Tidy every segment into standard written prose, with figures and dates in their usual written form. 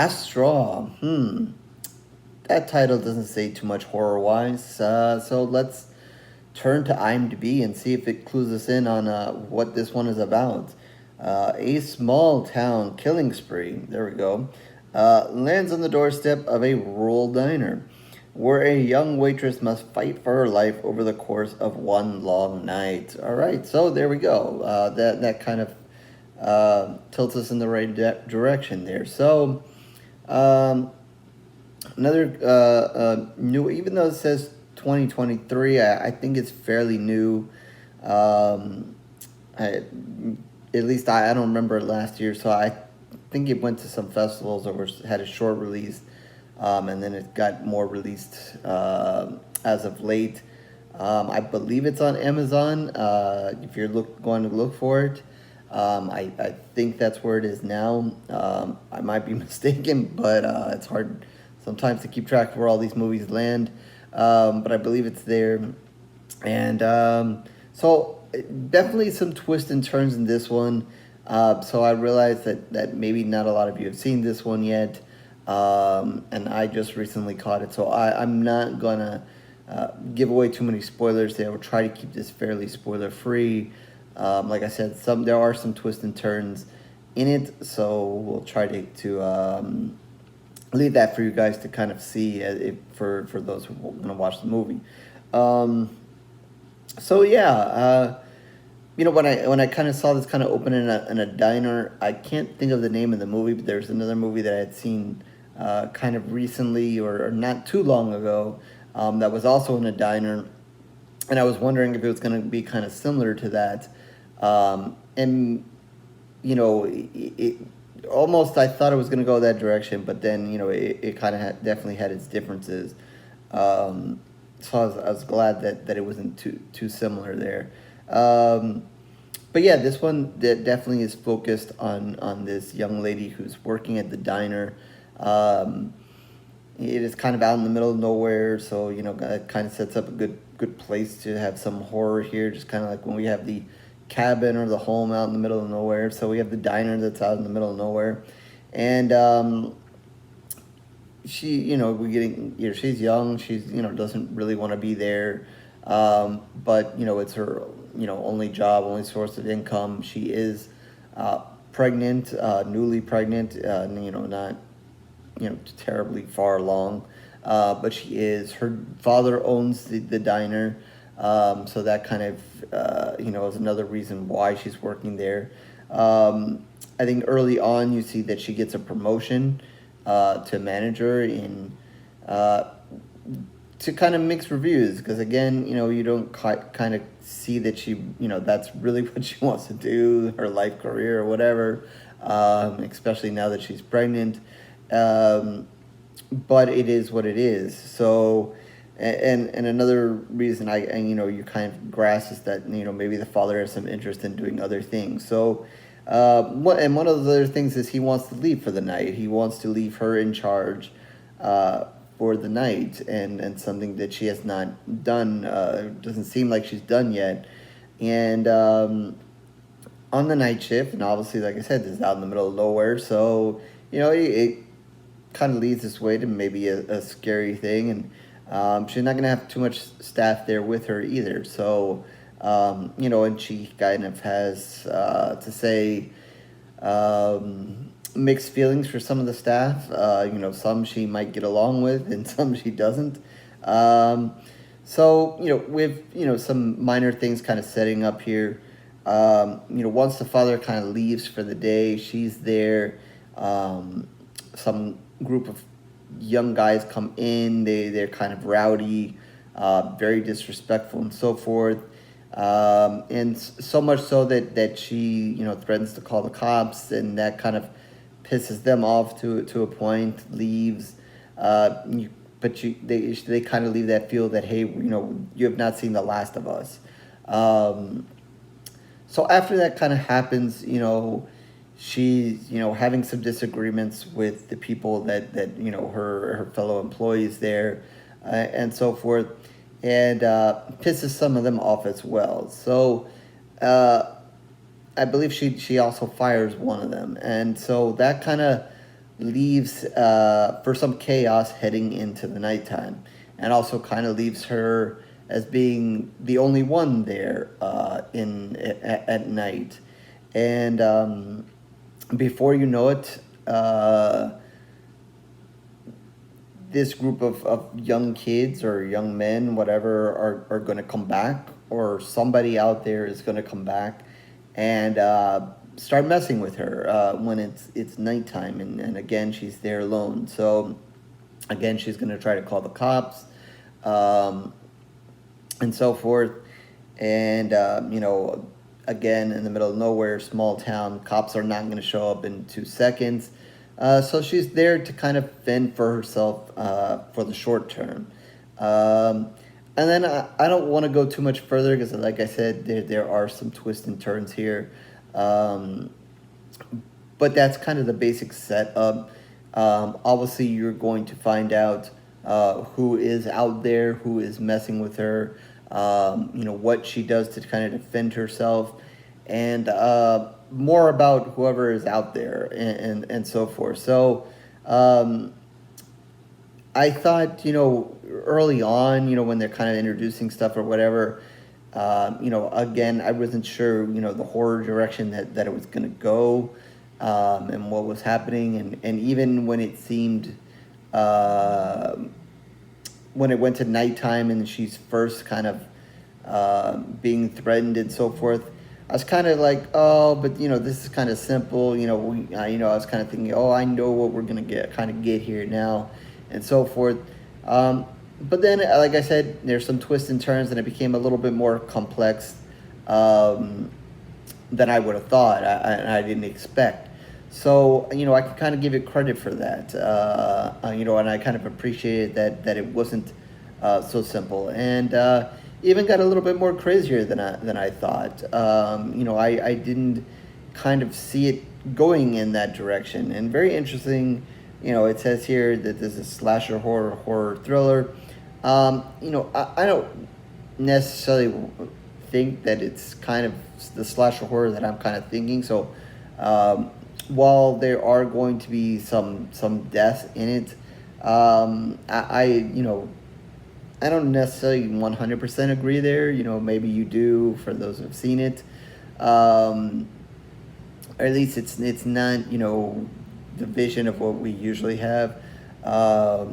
Last Straw. That title doesn't say too much horror-wise. So let's turn to IMDb and see if it clues us in on what this one is about. A small town killing spree, there we go, lands on the doorstep of a rural diner where a young waitress must fight for her life over the course of one long night. All right, so there we go. That kind of tilts us in the right direction there. So, um, another new, even though it says 2023, I think it's fairly new. Um, I, at least I don't remember it last year, so I think it went to some festivals or had a short release, and then it got more released as of late. I believe it's on Amazon. If you're going to look for it, I think that's where it is now. I might be mistaken, but it's hard sometimes to keep track of where all these movies land. But I believe it's there. And so definitely some twists and turns in this one. So I realized that maybe not a lot of you have seen this one yet. And I just recently caught it. So I'm not going to give away too many spoilers there. We'll try to keep this fairly spoiler free. Like I said, there are some twists and turns in it. So we'll try to leave that for you guys to kind of see for those who are going to watch the movie. So yeah, when I kind of saw this kind of open in a diner, I can't think of the name of the movie, but there's another movie that I had seen kind of recently or not too long ago that was also in a diner, and I was wondering if it was going to be kind of similar to that, and it almost I thought it was going to go that direction, but then it kind of definitely had its differences. So I was glad that it wasn't too similar there. But yeah, this one that definitely is focused on this young lady who's working at the diner. It is kind of out in the middle of nowhere, so it kind of sets up a good place to have some horror here. Just kind of like when we have the cabin or the home out in the middle of nowhere, so we have the diner that's out in the middle of nowhere, and she's young. She's doesn't really want to be there, but it's her only job, only source of income. She is pregnant, newly pregnant, not terribly far along, but she is. Her father owns the diner, so that kind of is another reason why she's working there. I think early on you see that she gets a promotion to manager in to kind of mixed reviews, because again you don't kind of see that she that's really what she wants to do, her life career or whatever, especially now that she's pregnant, but it is what it is. So and another reason you kind of grasp is that maybe the father has some interest in doing other things. So one of the other things is he wants to leave for the night. He wants to leave her in charge for the night, and something that she has not done, doesn't seem like she's done yet. And on the night shift, and obviously, like I said, this is out in the middle of nowhere, so it kind of leads this way to maybe a scary thing, and she's not going to have too much staff there with her either. So and she kind of has, to say, mixed feelings for some of the staff. Some she might get along with, and some she doesn't. So with some minor things kind of setting up here. Once the father kind of leaves for the day, she's there. Some group of young guys come in. They're kind of rowdy, very disrespectful, and so forth. And so much so that she threatens to call the cops, and that kind of pisses them off to a point. Leaves, but they kind of leave that feel that, hey, you have not seen the last of us. So after that kind of happens, she's having some disagreements with the people that her fellow employees there, and so forth, and pisses some of them off as well. So I believe she also fires one of them, and so that kind of leaves for some chaos heading into the nighttime, and also kind of leaves her as being the only one there at night. And before you know it, this group of young kids or young men, whatever, are going to come back, or somebody out there is going to come back and start messing with her when it's nighttime, and again she's there alone. So again, she's going to try to call the cops, and so forth. And again, in the middle of nowhere, small town, cops are not going to show up in 2 seconds. So she's there to kind of fend for herself for the short term. And then I don't want to go too much further because, like I said, there are some twists and turns here. But that's kind of the basic setup. Obviously, you're going to find out who is out there, who is messing with her, what she does to kind of defend herself, and more about whoever is out there, and so forth. So I thought, early on, when they're kind of introducing stuff or whatever, again, I wasn't sure, the horror direction that it was going to go, and what was happening. And even when it seemed, when it went to nighttime and she's first kind of being threatened and so forth, I was kind of like, oh, but this is kind of simple. I was kind of thinking, oh, I know what we're gonna get here now, and so forth. But then, like I said, there's some twists and turns, and it became a little bit more complex than I would have thought. I didn't expect. So I can kind of give it credit for that. And I kind of appreciated that it wasn't so simple, and even got a little bit more crazier than I thought. I didn't kind of see it going in that direction. And very interesting, it says here that this is slasher horror thriller. I don't necessarily think that it's kind of the slasher horror that I'm kind of thinking. So while there are going to be some deaths in it, I don't necessarily 100% agree there. Maybe you do, for those who've seen it. Or at least it's not, the vision of what we usually have. But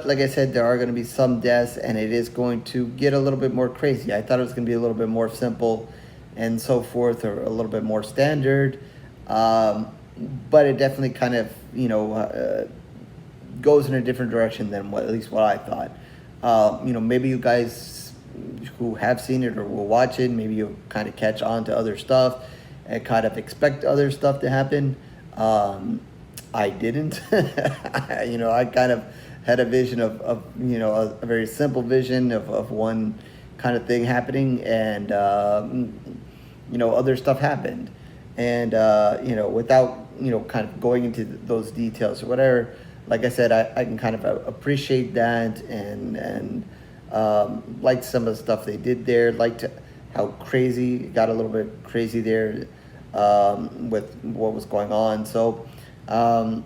like I said, there are going to be some deaths, and it is going to get a little bit more crazy. I thought it was going to be a little bit more simple and so forth, or a little bit more standard. But it definitely kind of, goes in a different direction than at least what I thought. Maybe you guys who have seen it or will watch it, maybe you'll kind of catch on to other stuff and kind of expect other stuff to happen. I didn't. I kind of had a vision of a very simple vision of one kind of thing happening, and other stuff happened, and without kind of going into those details or whatever. Like I said, I can kind of appreciate that, and liked some of the stuff they did there. Liked how crazy it got, a little bit crazy there with what was going on. So I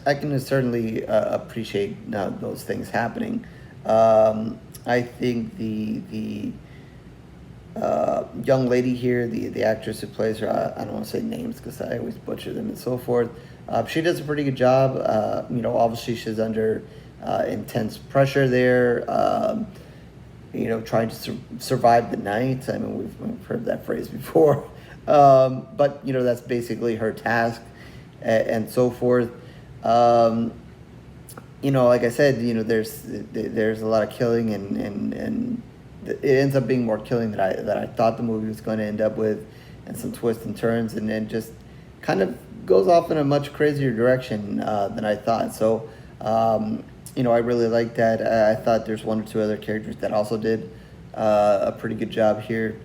can certainly appreciate those things happening. I think the young lady here, the actress who plays her, I don't want to say names because I always butcher them and so forth. She does a pretty good job. Obviously she's under intense pressure there, trying to survive the night. I mean, we've heard that phrase before. But, that's basically her task, and so forth. Like I said, there's a lot of killing, and it ends up being more killing that I thought the movie was going to end up with, and some twists and turns, and then just kind of goes off in a much crazier direction than I thought. So, I really like that. I thought there's one or two other characters that also did a pretty good job here.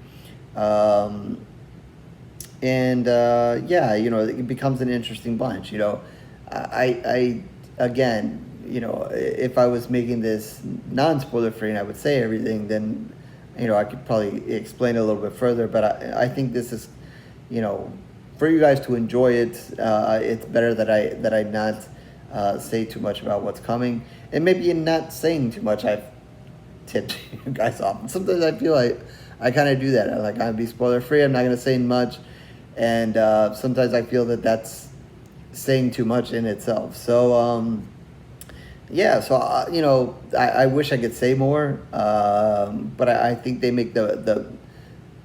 It becomes an interesting bunch. I again, if I was making this non-spoiler free and I would say everything, then, I could probably explain it a little bit further. But I think this is, for you guys to enjoy it, it's better that I not say too much about what's coming, and maybe in not saying too much, I've tipped you guys off. And sometimes I feel like I kind of do that. I'm gonna be spoiler free. I'm not gonna say much, and sometimes I feel that that's saying too much in itself. So yeah, so I wish I could say more, but I think they make the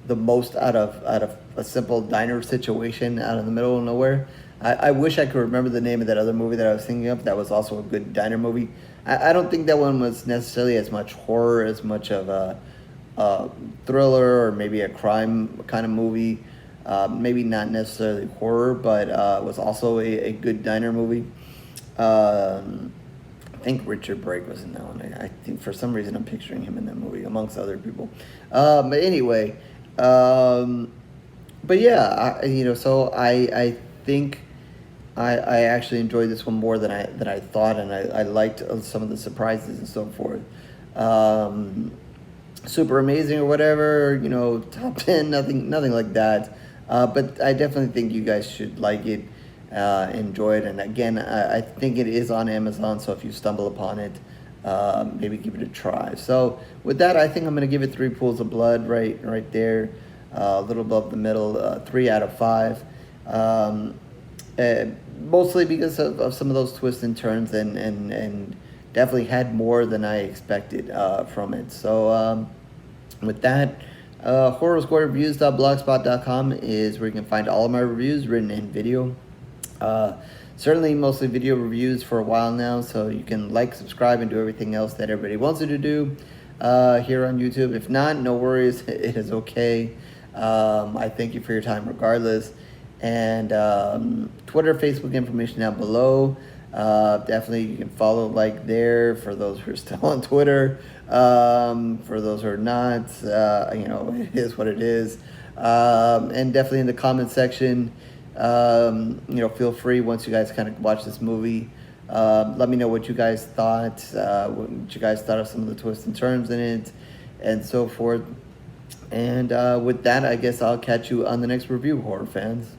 most out of a simple diner situation out in the middle of nowhere. I wish I could remember the name of that other movie that I was thinking of. That was also a good diner movie. I don't think that one was necessarily as much horror, as much of a thriller, or maybe a crime kind of movie. Maybe not necessarily horror, but was also a good diner movie. I think Richard Brake was in that one. I think for some reason I'm picturing him in that movie amongst other people. But anyway, but yeah, so I think I actually enjoyed this one more than I thought, and I liked some of the surprises and so forth. Super amazing or whatever, top 10, nothing like that. But I definitely think you guys should like it, enjoy it. And again, I think it is on Amazon, so if you stumble upon it, maybe give it a try. So with that, I think I'm going to give it 3 pools of blood right there, a little above the middle, 3 out of 5. Mostly because of some of those twists and turns, and definitely had more than I expected from it. So with that, horrorsquadreviews.blogspot.com is where you can find all of my reviews written in video. Certainly mostly video reviews for a while now, so you can like, subscribe, and do everything else that everybody wants you to do here on YouTube. If not, no worries, it is okay. I thank you for your time regardless. And Twitter, Facebook information down below. Definitely you can follow, like there, for those who are still on Twitter. For those who are not, it is what it is. And definitely in the comment section, feel free, once you guys kind of watch this movie, let me know what you guys thought, what you guys thought of some of the twists and turns in it, and so forth. And with that, I guess I'll catch you on the next review, horror fans.